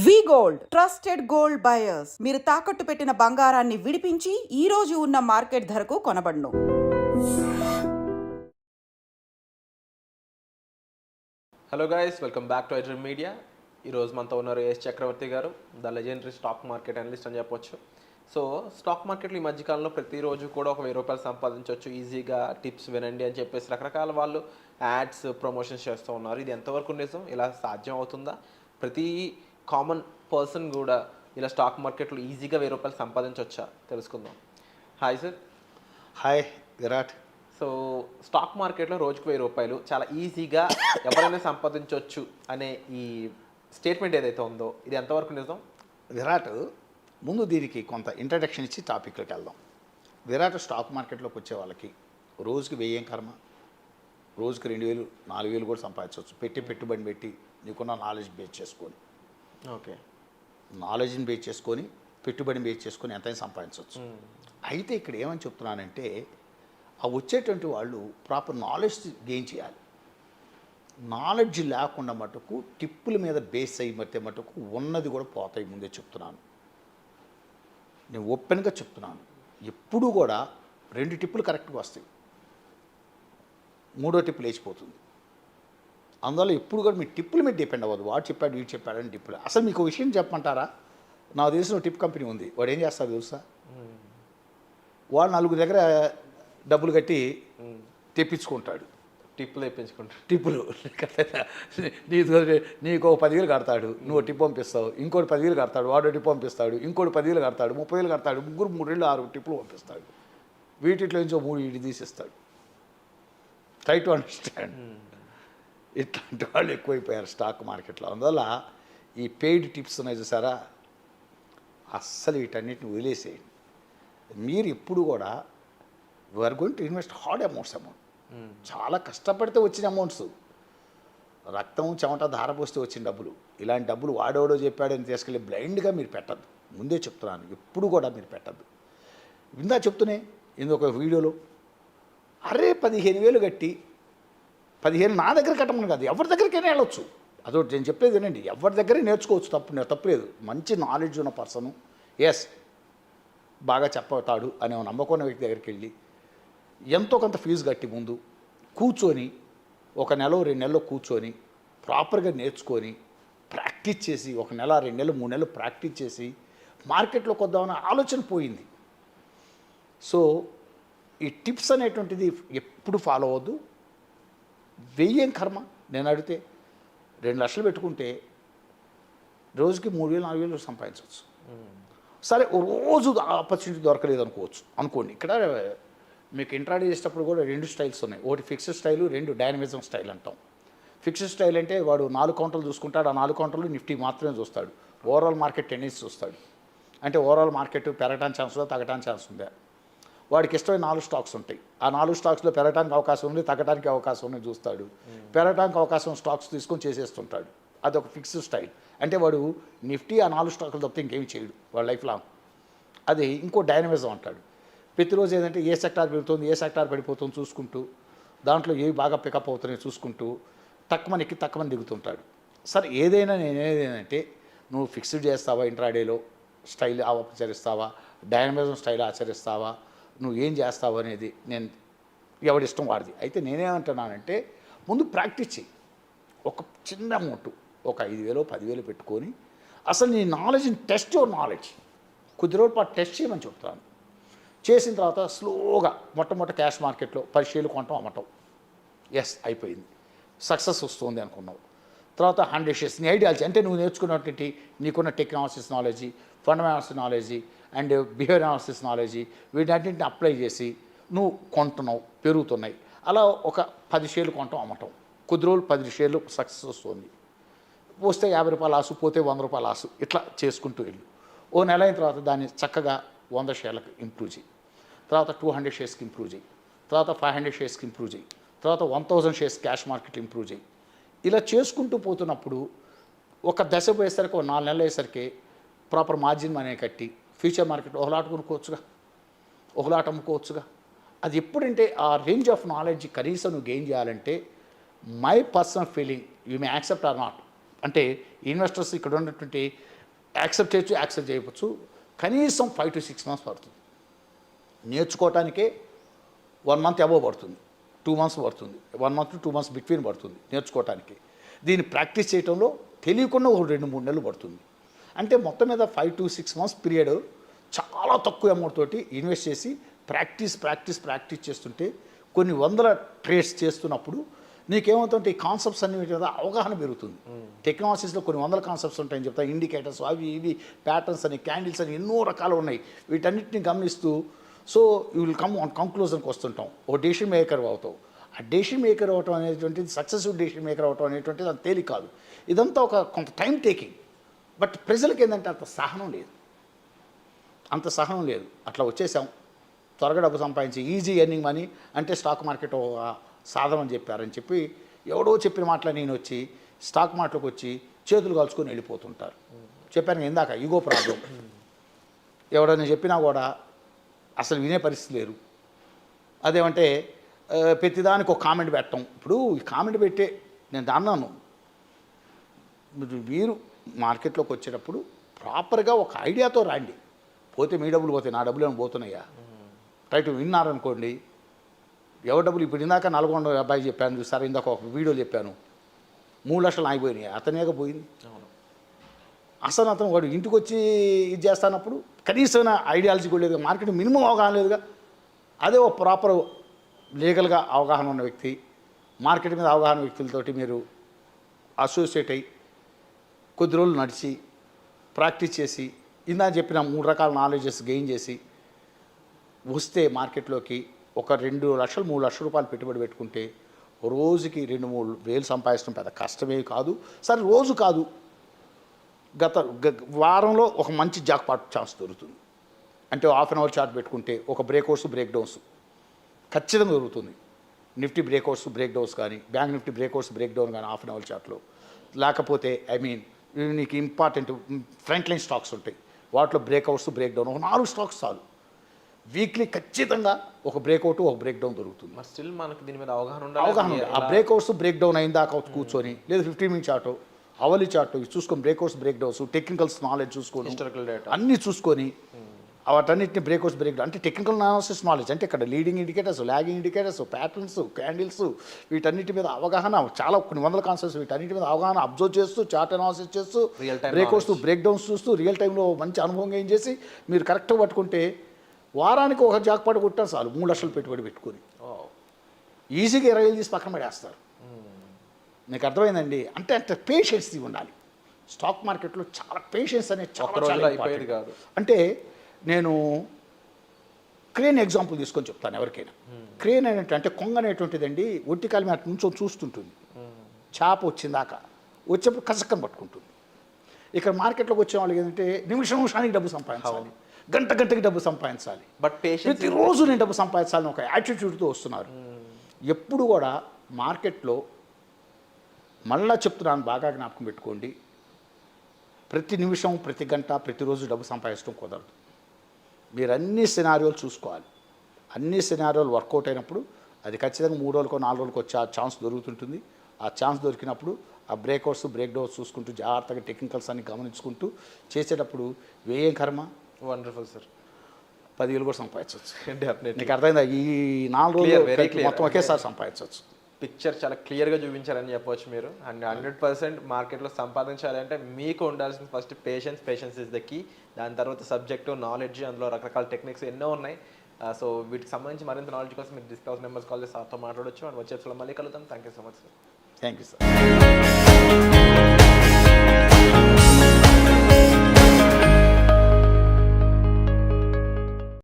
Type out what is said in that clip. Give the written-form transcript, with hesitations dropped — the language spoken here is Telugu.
వి గోల్డ్ ట్రస్టెడ్ గోల్డ్ బయర్స్. మీరు తాకట్టు పెట్టిన బంగారాన్ని విడిపించి ఈ రోజు ఉన్న మార్కెట్ ధరకు కొనబడును. Hello guys, welcome back to iDream Media. ఈరోజు మనతో ఉన్నారు ఎస్ చక్రవర్తి గారు, the legendary stock market analyst అని చెప్పొచ్చు. సో స్టాక్ మార్కెట్లో ఈ మధ్యకాలంలో ప్రతిరోజు కూడా ఒక ₹1000 సంపాదించవచ్చు ఈజీగా, టిప్స్ వినండి అని చెప్పేసి రకరకాల వాళ్ళు యాడ్స్ ప్రమోషన్స్ చేస్తూ ఉన్నారు. ఇది ఎంతవరకు నిజం? ఇలా సాధ్యం అవుతుందా? ప్రతి కామన్ పర్సన్ కూడా ఇలా స్టాక్ మార్కెట్లో ఈజీగా ₹1000 సంపాదించవచ్చా? తెలుసుకుందాం. Hi sir. Hi Virat. So stock మార్కెట్లో రోజుకు ₹1000 చాలా ఈజీగా ఎవరైనా సంపాదించవచ్చు అనే ఈ స్టేట్మెంట్ ఏదైతే ఉందో ఇది ఎంతవరకు నిజం? విరాట్, ముందు దీనికి కొంత ఇంట్రడక్షన్ ఇచ్చి టాపిక్లోకి వెళ్దాం. విరాట్, స్టాక్ మార్కెట్లోకి వచ్చే వాళ్ళకి రోజుకి 1000 కర్మ, రోజుకి 2000, 4000 కూడా సంపాదించవచ్చు. పెట్టుబడి పెట్టి నీకున్న నాలెడ్జ్ బేస్ చేసుకొని, ఓకే, నాలెడ్జ్ని బేస్ చేసుకొని, పెట్టుబడిని బేస్ చేసుకొని ఎంతైనా సంపాదించవచ్చు. అయితే ఇక్కడ ఏమని చెప్తున్నానంటే, ఆ వచ్చేటువంటి వాళ్ళు ప్రాపర్ నాలెడ్జ్ గెయిన్ చేయాలి. నాలెడ్జ్ లేకుండా మటుకు టిప్పుల మీద బేస్ అయ్యి మటుకు ఉన్నది కూడా పోతాయి. ముందే చెప్తున్నాను, నేను ఓపెన్గా చెప్తున్నాను. ఎప్పుడూ కూడా 2 టిప్పులు కరెక్ట్గా వస్తాయి, 3వ టిప్పు లేచిపోతుంది. అందువల్ల ఎప్పుడు కూడా మీ టిప్పుల మీద డిపెండ్ అవ్వదు. వాడు చెప్పాడు, వీడు చెప్పాడని టిప్పులు. అసలు మీకు విషయం చెప్పమంటారా? నాకు తెలిసిన టిప్ కంపెనీ ఉంది. వాడు ఏం చేస్తాడు తెలుసా? వాడు 4 దగ్గర డబ్బులు కట్టి తెప్పించుకుంటాడు. టిప్పులు తెప్పించుకుంటాడు. టిప్పులు నీకు 10,000 కడతాడు, నువ్వు టిప్ పంపిస్తావు. ఇంకోటి 10,000 కడతాడు, వాడు టిప్ పంపిస్తాడు. ఇంకోటి 10,000 కడతాడు, 30,000 కడతాడు. ముగ్గురు 3 6 టిప్పులు పంపిస్తాడు. వీటిలో నుంచో 3 వీటి తీసిస్తాడు. Try to understand. ఇట్లాంటి వాళ్ళు ఎక్కువైపోయారు స్టాక్ మార్కెట్లో. అందువల్ల ఈ పెయిడ్ టిప్స్ ఉన్నాయి చూసారా, అస్సలు వీటన్నిటిని వదిలేసేయండి. మీరు ఇప్పుడు కూడా we are going to invest hard amounts. చాలా కష్టపడితే వచ్చిన అమౌంట్స్, రక్తం చెమట ధారపోస్తే వచ్చిన డబ్బులు. ఇలాంటి డబ్బులు వాడేవాడో చెప్పాడని తీసుకెళ్ళి బ్లైండ్గా మీరు పెట్టద్దు. ముందే చెప్తున్నాను, ఎప్పుడు కూడా మీరు పెట్టద్దు. ఇందా చెప్తూనే ఇంకొక వీడియోలో, అరే 15,000 కట్టి 15,000 నా దగ్గర కట్టమని కాదు, ఎవరి దగ్గరికైనా వెళ్ళొచ్చు. అదొకటి నేను చెప్పేది వినండి, ఎవరి దగ్గర నేర్చుకోవచ్చు, తప్పులేదు. మంచి నాలెడ్జ్ ఉన్న పర్సను, ఎస్ బాగా చెప్పతాడు అనే నమ్మకం ఉన్న వ్యక్తి దగ్గరికి వెళ్ళి ఎంతో కొంత ఫీజు కట్టి ముందు కూర్చొని 1 నెల 2 నెలలు కూర్చొని ప్రాపర్గా నేర్చుకొని ప్రాక్టీస్ చేసి 1 నెల 2 నెలలు 3 నెలలు ప్రాక్టీస్ చేసి మార్కెట్లోకి వద్దామన్న ఆలోచన పోయింది. సో ఈ టిప్స్ అనేటువంటిది ఎప్పుడు ఫాలో అవ్వద్దు. 1000 కర్మ. నేను అడిగితే 2 లక్షలు పెట్టుకుంటే రోజుకి 3,000 4,000 సంపాదించవచ్చు. సరే రోజు ఆపర్చునిటీ దొరకలేదు అనుకోండి. ఇక్కడ మీకు ఇంట్రాడే చేసేటప్పుడు కూడా 2 స్టైల్స్ ఉన్నాయి. ఒకటి ఫిక్స్డ్ స్టైలు, 2 డైనమిజం స్టైల్ అంటాం. ఫిక్స్డ్ స్టైల్ అంటే వాడు 4 కౌంటర్లు చూసుకుంటాడు. ఆ 4 కౌంటర్లు నిఫ్టీ మాత్రమే చూస్తాడు. ఓవరాల్ మార్కెట్ టెన్నిస్ చూస్తాడు. అంటే ఓవరాల్ మార్కెట్ పెరగడానికి ఛాన్స్ ఉందా, తగ్గడానికి ఛాన్స్ ఉందా. వాడికి ఇష్టమైన 4 స్టాక్స్ ఉంటాయి. ఆ 4 స్టాక్స్లో పెరగడానికి అవకాశం ఉంది, తగ్గడానికి అవకాశం ఉంది చూస్తాడు. పెరగడానికి అవకాశం స్టాక్స్ తీసుకొని చేసేస్తుంటాడు. అదొక ఫిక్స్డ్ స్టైల్. అంటే వాడు నిఫ్టీ ఆ 4 స్టాకులు తప్పితే ఇంకేమి చేయడు వాడు లైఫ్ లాంగ్. అది ఇంకో డైనమిజం అంటాడు. ప్రతిరోజు ఏంటంటే ఏ సెక్టార్ పెరుగుతుంది, ఏ సెక్టార్ పడిపోతుంది చూసుకుంటూ, దాంట్లో ఏవి బాగా పికప్ అవుతున్నాయి చూసుకుంటూ తక్కువని ఎక్కి తక్కువని దిగుతుంటాడు. సరే ఏదైనా నేనేదంటే, నువ్వు ఫిక్స్డ్ చేస్తావా, ఇంట్రాడేలో స్టైల్ ఆచరిస్తావా, డైనమిజం స్టైల్ ఆచరిస్తావా, నువ్వు ఏం చేస్తావు అనేది నేను ఎవడిష్టం వాడిది. అయితే నేనేమంటున్నానంటే, ముందు ప్రాక్టీస్ చెయ్యి. ఒక చిన్న అమౌంట్, ఒక 5,000 10,000 పెట్టుకొని అసలు నీ నాలెడ్జ్ని టెస్ట్ యువర్ నాలెడ్జ్ కొద్ది రోజుల పాటు టెస్ట్ చేయమని చెప్తాను. చేసిన తర్వాత స్లోగా మొట్టమొదటి క్యాష్ మార్కెట్లో 10 షేర్లు కొనటం అమ్మటం. ఎస్ అయిపోయింది, సక్సెస్ వస్తుంది అనుకున్నావు. తర్వాత 100 షేర్స్ నీ ఐడియాలజీ, అంటే నువ్వు నేర్చుకున్నటువంటి నీకున్న technologies knowledge, fundamentals knowledge and behaviour analysis knowledge, వీటన్నింటిని అప్లై చేసి నువ్వు కొంటున్నావు, పెరుగుతున్నాయి. అలా ఒక 10 షేర్లు కొనటం అమ్మటం. కొద్ది రోజులు 10 షేర్లు సక్సెస్ వస్తుంది. వస్తే ₹50 ఆసు, పోతే ₹100 ఆసు, ఇట్లా చేసుకుంటూ వెళ్ళు. ఓ నెల అయిన తర్వాత దాన్ని చక్కగా 100 షేర్లకు ఇంప్రూవ్ చేయి. తర్వాత 200 షేర్స్కి ఇంప్రూవ్ చేయి. తర్వాత 500 షేర్స్కి ఇంప్రూవ్ చేయి. తర్వాత 1000 షేర్స్ క్యాష్ మార్కెట్ ఇంప్రూవ్ చేయి. ఇలా చేసుకుంటూ పోతున్నప్పుడు ఒక దశ పోయేసరికి, 4 నెలలు అయ్యేసరికి ప్రాపర్ మార్జిన్ మనీ కట్టి ఫ్యూచర్ మార్కెట్ ఒకలాట కొనుక్కోవచ్చుగా, ఒకలాట అమ్ముకోవచ్చుగా. అది ఎప్పుడంటే ఆ రేంజ్ ఆఫ్ నాలెడ్జ్ కనీసం నువ్వు గెయిన్ చేయాలంటే, my personal feeling, you may accept or not, అంటే ఇన్వెస్టర్స్ ఇక్కడ ఉన్నటువంటి యాక్సెప్ట్ చేయవచ్చు కనీసం 5 to 6 months పడుతుంది. నేర్చుకోవటానికే 1 month అబోవ్ పడుతుంది, 2 months పడుతుంది, 1 month to 2 months బిట్వీన్ పడుతుంది నేర్చుకోవటానికి. దీన్ని ప్రాక్టీస్ చేయడంలో తెలియకుండా ఒక 2-3 నెలలు పడుతుంది. అంటే మొత్తం మీద 5 to 6 months పీరియడ్ చాలా తక్కువ అమౌంట్ తోటి ఇన్వెస్ట్ చేసి ప్రాక్టీస్ చేస్తుంటే కొన్ని వందల ట్రేడ్స్ చేస్తున్నప్పుడు నీకేమవుతుంటే ఈ కాన్సెప్ట్స్ అన్ని మీద అవగాహన పెరుగుతుంది. టెక్నాలజీస్లో కొన్ని వందల కాన్సెప్ట్స్ ఉంటాయని చెప్తా, ఇండికేటర్స్ అవి ఇవి ప్యాటర్న్స్ అని క్యాండిల్స్ అని ఎన్నో రకాలు ఉన్నాయి. వీటన్నిటిని గమనిస్తూ so you will come on కంక్లూజన్కి వస్తుంటాం. ఓ డెసిషన్ మేకర్ అవుతావు. ఆ డెసిషన్ మేకర్ అవటం అనేటువంటిది సక్సెస్ఫుల్ డెసిషన్ మేకర్ అవటం అనేటువంటిది అంత తేలిక కాదు. ఇదంతా ఒక కొంత టైం టేకింగ్. బట్ ప్రజలకు ఏంటంటే అంత సహనం లేదు. అట్లా వచ్చేసాం, త్వరగా డబ్బు సంపాదించి ఈజీ ఎర్నింగ్ మనీ అంటే స్టాక్ మార్కెట్ సాధనం అని చెప్పారని చెప్పి ఎవడో చెప్పిన మాటలు నేను వచ్చి స్టాక్ మార్కెట్లోకి వచ్చి చేతులు కాల్చుకొని వెళ్ళిపోతుంటారు. చెప్పాను ఇందాక ఈగో ప్రాబ్లం. ఎవడని చెప్పినా కూడా అసలు వినే పరిస్థితి లేరు. అదేమంటే ప్రతిదానికి ఒక కామెంట్ పెట్టడం. ఇప్పుడు ఈ కామెంట్ పెట్టే నేను అన్నాను, మీరు మార్కెట్లోకి వచ్చేటప్పుడు ప్రాపర్గా ఒక ఐడియాతో రండి. పోతే మీ డబ్బులు పోతాయి, నా డబ్బులు ఏమైనా పోతున్నాయా? రైట్ విన్నారనుకోండి, ఎవరి డబ్బులు ఇప్పుడు ఇందాక 400 అబ్బాయి చెప్పాను చూసారా, ఇందాక ఒక వీడియో చెప్పాను 3 లక్షలు ఆగిపోయినాయి, అతనేగా పోయింది. అసలు అతను వాడు ఇంటికి వచ్చి ఇది చేస్తానప్పుడు కనీసం ఐడియాలజీ కూడా లేదు, మార్కెట్ మినిమం అవగాహన లేదుగా. అదే ఒక ప్రాపర్ లీగల్గా అవగాహన ఉన్న వ్యక్తి, మార్కెట్ మీద అవగాహన వ్యక్తులతోటి మీరు అసోసియేట్ అయ్యి కొద్ది రోజులు నడిచి ప్రాక్టీస్ చేసి ఇందా చెప్పిన 3 రకాల నాలెడ్జెస్ గెయిన్ చేసి వస్తే మార్కెట్లోకి ఒక 2 లక్షలు 3 లక్షల రూపాయలు పెట్టుబడి పెట్టుకుంటే రోజుకి 2-3 వేలు సంపాదించడం పెద్ద కష్టమే కాదు. సరే రోజు కాదు, వారంలో ఒక మంచి జాక్పాట్ ఛాన్స్ దొరుకుతుంది. అంటే హాఫ్ అన్ అవర్ చార్ట్ పెట్టుకుంటే ఒక బ్రేక్అవుట్స్ బ్రేక్ డౌన్స్ ఖచ్చితంగా దొరుకుతుంది. నిఫ్టీ బ్రేక్అవుట్స్ బ్రేక్ డౌన్స్ కానీ, bank Nifty breakouts break down కానీ హాఫ్ అన్ అవర్ చార్ట్లో. లేకపోతే నీకు ఇంపార్టెంట్ ఫ్రంట్ లైన్ స్టాక్స్ ఉంటాయి, వాటిలో బ్రేక్అవుట్స్ బ్రేక్ డౌన్ ఒక 4 స్టాక్స్ చాలు. వీక్లీ ఖచ్చితంగా ఒక బ్రేక్అవుట్ ఒక బ్రేక్ డౌన్ దొరుకుతుంది. స్టిల్ మనకి దీని మీద అవగాహన ఉండాలి. ఆ బ్రేక్అవుట్స్ బ్రేక్ డౌన్ అయిన దాకా కూర్చొని లేదా 15 minute చార్ట్ అవలి చార్ట్ చూసుకొని breakouts breakdowns technicals knowledge చూసుకొని హిస్టారికల్ డేటా అన్నీ చూసుకొని వాటన్నిటిని బ్రేక్అవుట్స్ బ్రేక్ డౌన్ అంటే టెక్నికల్ అనాలిసిస్ నాలెడ్జ్ అంటే ఇక్కడ leading indicators, lagging indicators, patterns, candles వీటన్నిటి మీద అవగాహన చాలా కొన్ని వందల కాన్సెప్ట్స్ వీటన్నిటి మీద అవగాహన అబ్జర్వ్ చేస్తూ చార్ట్ అనాలిసిస్ చేస్తూ బ్రేక్అవుట్స్ బ్రేక్ డౌన్స్ చూస్తూ రియల్ టైంలో మంచి అనుభవం ఏం చేసి మీరు కరెక్ట్గా పట్టుకుంటే వారానికి ఒక జాక్పాట్ కొట్టారు చాలు. 3 లక్షలు పెట్టుబడి పెట్టుకొని ఈజీగా 20 వేలు తీసి పక్కన పడేస్తారు. మీకు అర్థమైందండి. అంటే అంత పేషెన్స్ ఉండాలి స్టాక్ మార్కెట్లో. చాలా పేషెన్స్ అనేది చాలా కాదు. అంటే నేను క్రేన్ ఎగ్జాంపుల్ తీసుకొని చెప్తాను ఎవరికైనా. క్రేన్ అంటే కొంగ అనేటువంటిదండి ఒంటికాల మీద నుంచో చూస్తుంటుంది, చేప వచ్చిందాకా వచ్చేప్పుడు కసక్కని పట్టుకుంటుంది. ఇక్కడ మార్కెట్లోకి వచ్చే వాళ్ళకి ఏంటంటే నిమిషానికి డబ్బు సంపాదించాలి, గంటకి డబ్బు సంపాదించాలి, బట్ ప్రతిరోజు నేను డబ్బు సంపాదించాలని ఒక యాటిట్యూడ్తో వస్తున్నారు. ఎప్పుడు కూడా మార్కెట్లో మళ్ళా చెప్తున్నాను, బాగా జ్ఞాపకం పెట్టుకోండి, ప్రతి నిమిషం ప్రతి గంట ప్రతిరోజు డబ్బు సంపాదించడం కుదరదు. మీరు అన్ని సినారియోలు చూసుకోవాలి. అన్ని సినారియోలు వర్కౌట్ అయినప్పుడు అది ఖచ్చితంగా 3 రోజులకో 4 రోజులకో వచ్చే ఆ ఛాన్స్ దొరుకుతుంటుంది. ఆ ఛాన్స్ దొరికినప్పుడు ఆ బ్రేక్అవుట్స్ బ్రేక్ డౌన్స్ చూసుకుంటూ జాగ్రత్తగా టెక్నికల్స్ అన్ని గమనించుకుంటూ చేసేటప్పుడు వేయం కర్మ. Wonderful sir. 10,000 కూడా సంపాదించవచ్చు. డెఫినెట్లీ. నీకు అర్థమైందా? ఈ 4 రోజులు మొత్తం ఒకేసారి సంపాదించవచ్చు. పిక్చర్ చాలా క్లియర్గా చూపించారని చెప్పవచ్చు మీరు. అండ్ 100% మార్కెట్లో సంపాదించాలంటే మీకు ఉండాల్సిన first patience is the key. దాని తర్వాత సబ్జెక్టు నాలెడ్జ్, అందులో రకరకాల టెక్నిక్స్ ఎన్నో ఉన్నాయి. సో వీటికి సంబంధించి మరింత నాలెడ్జ్ కోసం మీరు డిస్కౌంట్ నెంబర్స్ కాల్ చేసి సార్తో మాట్లాడవచ్చు. అండ్ వచ్చే మళ్ళీ కలుద్దాం. Thank you so much sir. Thank you sir.